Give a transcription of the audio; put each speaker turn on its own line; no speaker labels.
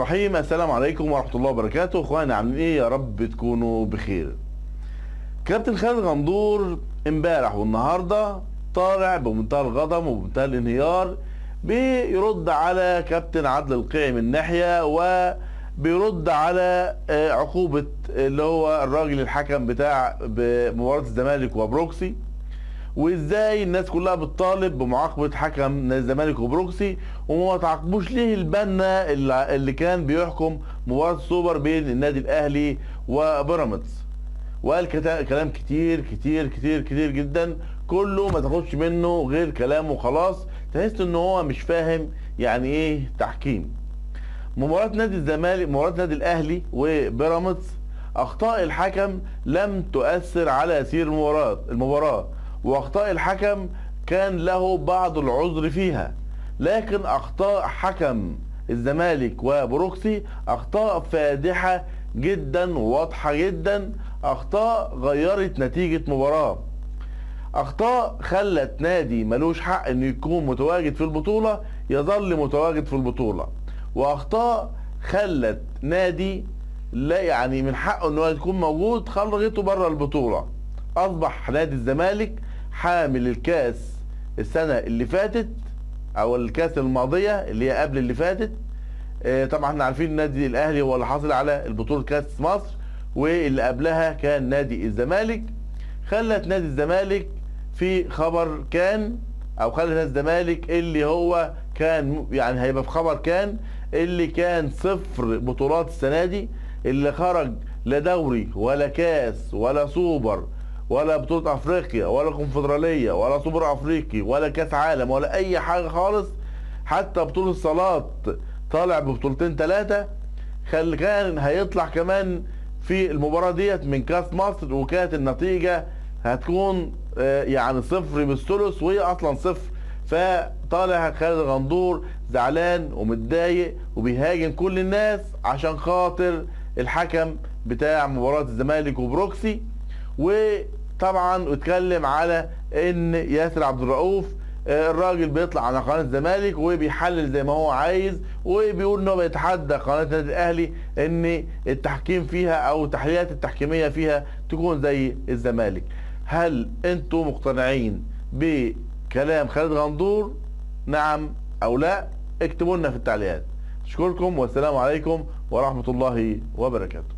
الرحيم. السلام عليكم ورحمة الله وبركاته. اخوانا عاملين ايه؟ يا رب تكونوا بخير. كابتن خالد غندور امبارح والنهارده طالع بمنتهى الغضب وبمنتهى الانهيار، بيرد على كابتن عادل القيعي من ناحية، وبيرد على عقوبة اللي هو الراجل الحكم بتاع مباراة الزمالك وبروكسي، وازاي الناس كلها بتطالب بمعاقبه حكم نادي الزمالك وبروكسي، وما تعاقبوش ليه البنا اللي كان بيحكم مباراه السوبر بين النادي الاهلي وبيراميدز. وقال كلام كتير كتير كتير كتير جدا، كله ما تاخدش منه غير كلامه وخلاص. تحس ان هو مش فاهم يعني ايه تحكيم. مباراه نادي الزمالك، مباراه نادي الاهلي وبيراميدز، اخطاء الحكم لم تؤثر على سير المباراه، واخطاء الحكم كان له بعض العذر فيها، لكن اخطاء حكم الزمالك وبروكسي اخطاء فادحة جدا وواضحة جدا، اخطاء غيرت نتيجة مباراة، اخطاء خلت نادي ملوش حق انه يكون متواجد في البطولة يظل متواجد في البطولة، واخطاء خلت نادي لا يعني من حقه انه يكون موجود خرجته بره البطولة. اصبح نادي الزمالك حامل الكاس السنة اللي فاتت، او الكاس الماضية اللي هي قبل اللي فاتت. طبعا احنا عارفين النادي الاهلي هو اللي حاصل على البطولة كاس مصر، واللي قبلها كان نادي الزمالك. خلت نادي الزمالك في خبر كان، او خلت نادي الزمالك اللي هو كان يعني هيبقى في خبر كان، اللي كان 0 بطولات السنة دي، اللي خرج لا دوري ولا كاس ولا سوبر ولا بطولة افريقيا ولا كونفدرالية ولا سوبر افريقي ولا كاس عالم ولا اي حاجة خالص. حتى بطولة الصالات طالع ببطولتين 3، كان هيطلع كمان في المباراة ديت من كاس مصر، وكانت النتيجة هتكون يعني 0 بالثلث، وهي اصلا 0. فطالع خالد غندور زعلان ومتضايق وبيهاجم كل الناس عشان خاطر الحكم بتاع مباراة الزمالك وبروكسي. وطبعا اتكلم على ان ياسر عبد الرؤوف الراجل بيطلع على قناه الزمالك وبيحلل زي ما هو عايز، وبيقول انه بيتحدى قناه النادي الاهلي ان التحكيم فيها او التحليلات التحكيميه فيها تكون زي الزمالك. هل انتم مقتنعين بكلام خالد غندور؟ نعم او لا؟ اكتبوا لنا في التعليقات. اشكركم والسلام عليكم ورحمه الله وبركاته.